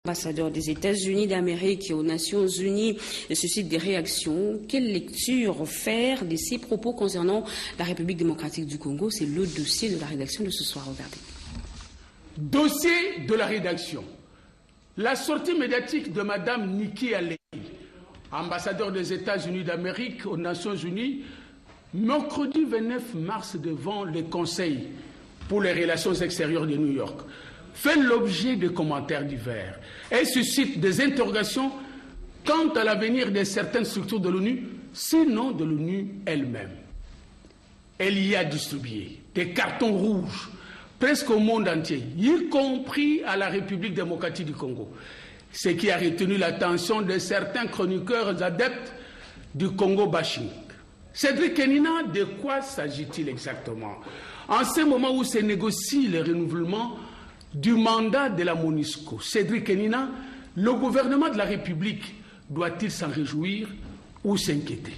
Ambassadeur des États-Unis d'Amérique aux Nations Unies suscite des réactions. Quelle lecture faire de ces propos concernant la République démocratique du Congo? C'est le dossier de la rédaction de ce soir. Regardez. Dossier de la rédaction. La sortie médiatique de Mme Nikki Haley, ambassadeur des États-Unis d'Amérique aux Nations Unies, mercredi 29 mars devant le Conseil pour les relations extérieures de New York, fait l'objet de commentaires divers et suscite des interrogations quant à l'avenir de certaines structures de l'ONU, sinon de l'ONU elle-même. Elle y a distribué des cartons rouges presque au monde entier, y compris à la République démocratique du Congo, ce qui a retenu l'attention de certains chroniqueurs adeptes du Congo bashing. Cédric Kenina, de quoi s'agit-il exactement? En ce moment où se négocie le renouvellement du mandat de la MONUSCO, Cédric Kenina, le gouvernement de la République doit-il s'en réjouir ou s'inquiéter?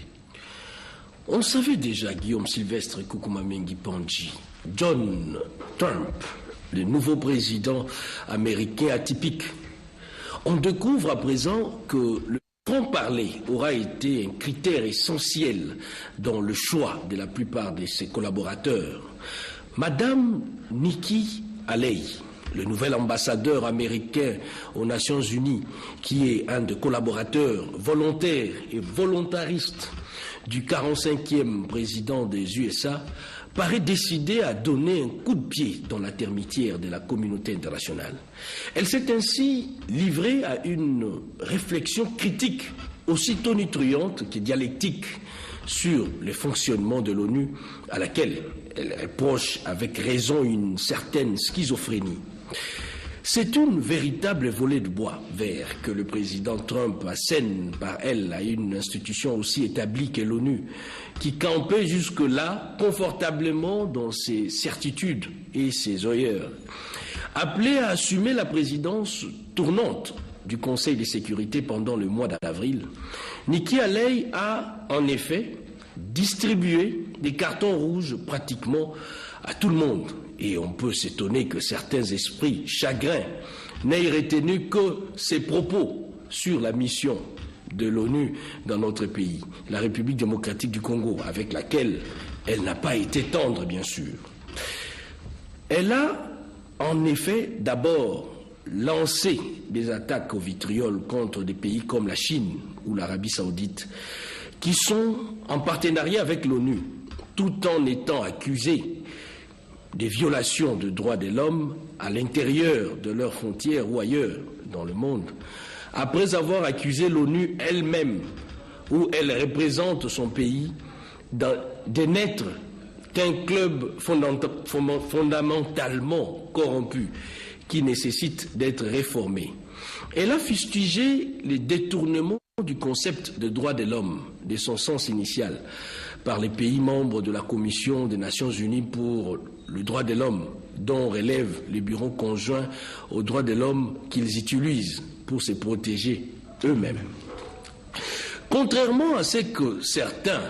On savait déjà, Guillaume Sylvestre et Kukumamengi Panji, John Trump, le nouveau président américain atypique. On découvre à présent que le franc-parler aura été un critère essentiel dans le choix de la plupart de ses collaborateurs. Madame Nikki Haley, le nouvel ambassadeur américain aux Nations Unies, qui est un des collaborateurs volontaires et volontaristes du 45e président des USA, paraît décidé à donner un coup de pied dans la termitière de la communauté internationale. Elle s'est ainsi livrée à une réflexion critique, aussi tonitruante que dialectique, sur le fonctionnement de l'ONU, à laquelle elle reproche avec raison une certaine schizophrénie. C'est une véritable volée de bois vert que le président Trump assène par elle à une institution aussi établie que l'ONU, qui campait jusque-là confortablement dans ses certitudes et ses oeillères. Appelée à assumer la présidence tournante du Conseil de sécurité pendant le mois d'avril, Nikki Haley a en effet distribué des cartons rouges pratiquement à tout le monde. Et on peut s'étonner que certains esprits chagrins n'aient retenu que ses propos sur la mission de l'ONU dans notre pays, la République démocratique du Congo, avec laquelle elle n'a pas été tendre, bien sûr. Elle a en effet d'abord lancé des attaques au vitriol contre des pays comme la Chine ou l'Arabie saoudite, qui sont en partenariat avec l'ONU, tout en étant accusés des violations de droits de l'homme à l'intérieur de leurs frontières ou ailleurs dans le monde, après avoir accusé l'ONU elle-même, où elle représente son pays, de n'être qu'un club fondamentalement corrompu qui nécessite d'être réformé. Elle a fustigé les détournements du concept de droits de l'homme, de son sens initial, par les pays membres de la Commission des Nations Unies pour le droit de l'homme, dont relève le bureau conjoint aux droits de l'homme qu'ils utilisent pour se protéger eux-mêmes. Contrairement à ce que certains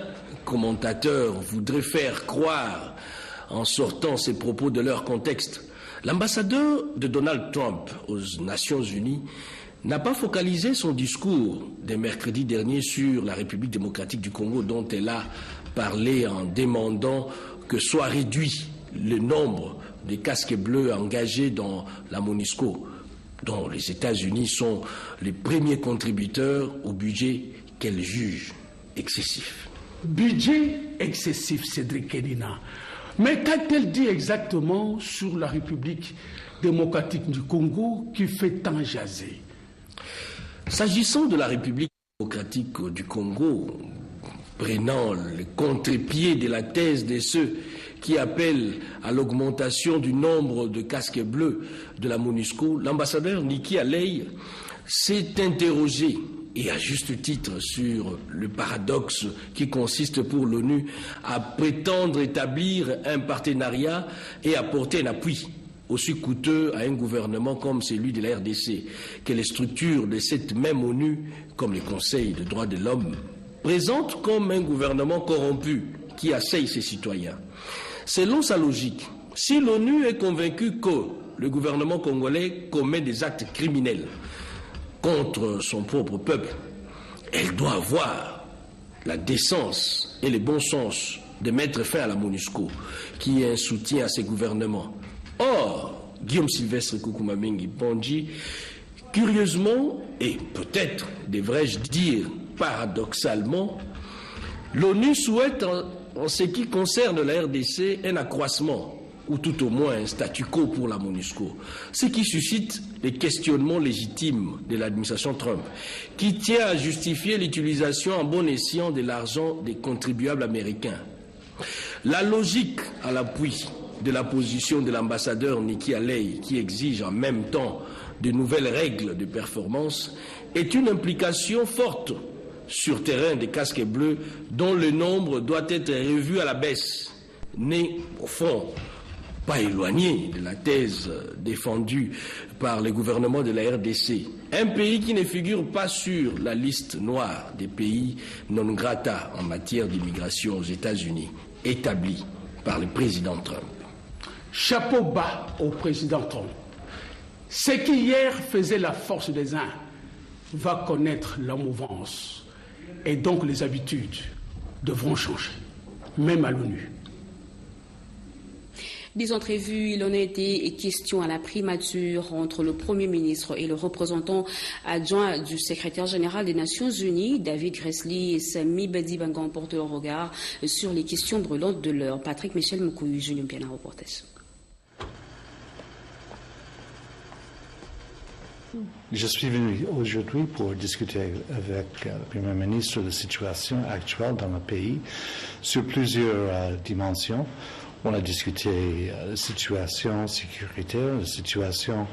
commentateurs voudraient faire croire en sortant ces propos de leur contexte, l'ambassadeur de Donald Trump aux Nations Unies n'a pas focalisé son discours de mercredi dernier sur la République démocratique du Congo, dont elle a parlé en demandant que soit réduit le nombre de casques bleus engagés dans la MONUSCO, dont les États-Unis sont les premiers contributeurs au budget qu'elle juge excessif. Budget excessif, Cédric Kenina. Mais qu'a-t-elle dit exactement sur la République démocratique du Congo qui fait tant jaser? S'agissant de la République démocratique du Congo, prenant le contre-pied de la thèse de ceux qui appellent à l'augmentation du nombre de casques bleus de la MONUSCO, l'ambassadeur Nikki Haley s'est interrogé, et à juste titre, sur le paradoxe qui consiste pour l'ONU à prétendre établir un partenariat et apporter un appui aussi coûteux à un gouvernement comme celui de la RDC, que les structures de cette même ONU, comme le Conseil des droits de l'homme, présentent comme un gouvernement corrompu qui assaille ses citoyens. Selon sa logique, Si l'ONU est convaincue que le gouvernement congolais commet des actes criminels contre son propre peuple, elle doit avoir la décence et le bon sens de mettre fin à la MONUSCO, qui est un soutien à ces gouvernements. Or, Guillaume Sylvestre Koukouma-Mengi Pandji, curieusement, et peut-être devrais-je dire paradoxalement, l'ONU souhaite en ce qui concerne la RDC un accroissement, ou tout au moins un statu quo pour la MONUSCO, ce qui suscite les questionnements légitimes de l'administration Trump, qui tient à justifier l'utilisation en bon escient de l'argent des contribuables américains. La logique à l'appui de la position de l'ambassadeur Nikki Haley, qui exige en même temps de nouvelles règles de performance, est une implication forte sur terrain des casques bleus dont le nombre doit être revu à la baisse, né au fond pas éloigné de la thèse défendue par le gouvernement de la RDC. Un pays qui ne figure pas sur la liste noire des pays non grata en matière d'immigration aux États-Unis, établie par le président Trump. Chapeau bas au président Trump. Ce qui hier faisait la force des uns va connaître la mouvance. Et donc les habitudes devront changer, même à l'ONU. Des entrevues, il en a été question à la primature entre le Premier ministre et le représentant adjoint du secrétaire général des Nations Unies, David Gressly et Sami Badibango ont porté leur regard sur les questions brûlantes de l'heure. Patrick Michel Moukouyu, Julien Piana, reportage. Je suis venu aujourd'hui pour discuter avec le Premier ministre de la situation actuelle dans le pays sur plusieurs dimensions. On a discuté la situation sécuritaire, la situation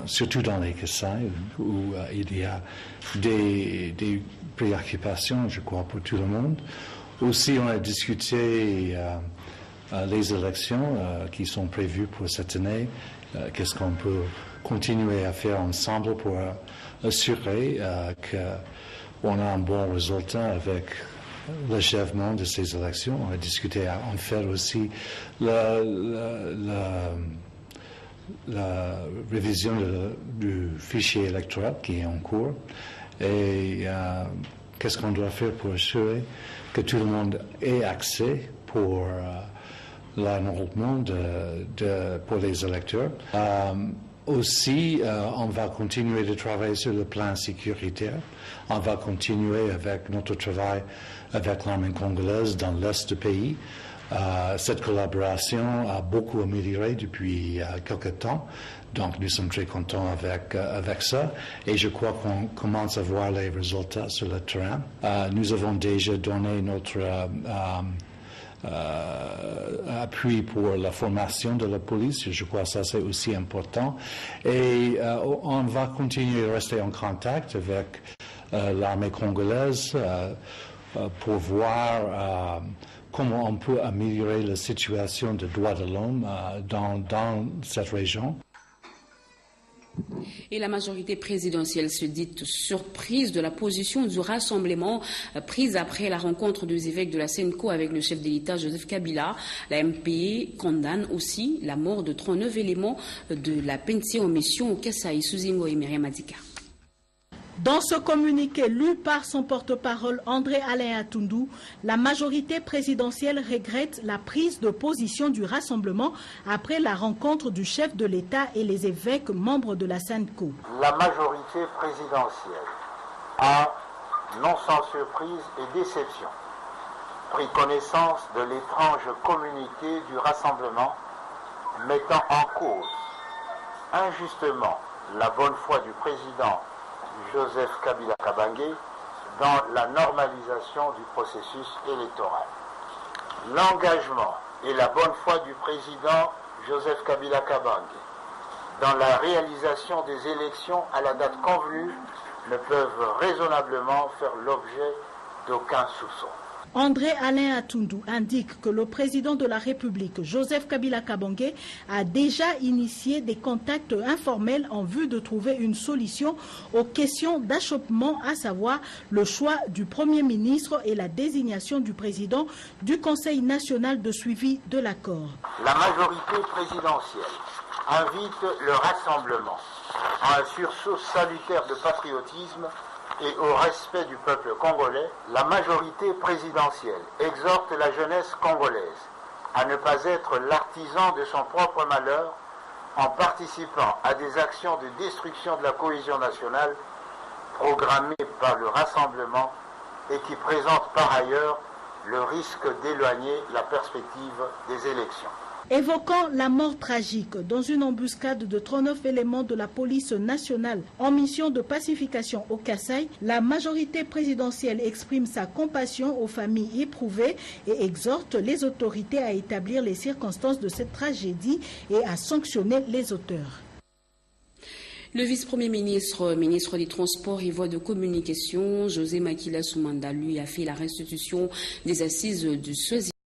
surtout dans les Kasaï, où il y a des préoccupations, je crois, pour tout le monde. Aussi, on a discuté les élections qui sont prévues pour cette année. Qu'est-ce qu'on peut continuer à faire ensemble pour assurer qu'on a un bon résultat avec l'achèvement de ces élections. On a discuté en fait aussi la révision du fichier électoral qui est en cours et qu'est-ce qu'on doit faire pour assurer que tout le monde ait accès pour l'enrôlement pour les électeurs. Aussi, on va continuer de travailler sur le plan sécuritaire. On va continuer avec notre travail avec l'armée congolaise dans l'est du pays. Cette collaboration a beaucoup amélioré depuis quelque temps. Donc, nous sommes très contents avec ça. Et je crois qu'on commence à voir les résultats sur le terrain. Nous avons déjà donné notre appui pour la formation de la police. Je crois que ça c'est aussi important. Et on va continuer à rester en contact avec l'armée congolaise pour voir comment on peut améliorer la situation des droits de l'homme dans cette région. Et la majorité présidentielle se dit surprise de la position du rassemblement prise après la rencontre des évêques de la CENCO avec le chef de l'État Joseph Kabila. La MPE condamne aussi la mort de 39 éléments de la PNC en mission au Kasaï, Suzingo et Myriam Adika. Dans ce communiqué lu par son porte-parole André Alain Atundu, la majorité présidentielle regrette la prise de position du rassemblement après la rencontre du chef de l'État et les évêques membres de la CENCO. La majorité présidentielle a, non sans surprise et déception, pris connaissance de l'étrange communiqué du rassemblement mettant en cause injustement la bonne foi du président Joseph Kabila Kabange dans la normalisation du processus électoral. L'engagement et la bonne foi du président Joseph Kabila Kabange dans la réalisation des élections à la date convenue ne peuvent raisonnablement faire l'objet d'aucun soupçon. André Alain Atundu indique que le président de la République, Joseph Kabila Kabange, a déjà initié des contacts informels en vue de trouver une solution aux questions d'achoppement, à savoir le choix du Premier ministre et la désignation du président du Conseil national de suivi de l'accord. La majorité présidentielle invite le rassemblement à un sursaut salutaire de patriotisme et au respect du peuple congolais. La majorité présidentielle exhorte la jeunesse congolaise à ne pas être l'artisan de son propre malheur en participant à des actions de destruction de la cohésion nationale programmées par le rassemblement et qui présentent par ailleurs le risque d'éloigner la perspective des élections. Évoquant la mort tragique dans une embuscade de 39 éléments de la police nationale en mission de pacification au Kasaï, la majorité présidentielle exprime sa compassion aux familles éprouvées et exhorte les autorités à établir les circonstances de cette tragédie et à sanctionner les auteurs. Le vice-premier ministre, ministre des Transports et Voies de Communication, José Makila Soumanda, lui, a fait la restitution des assises du Swaziland.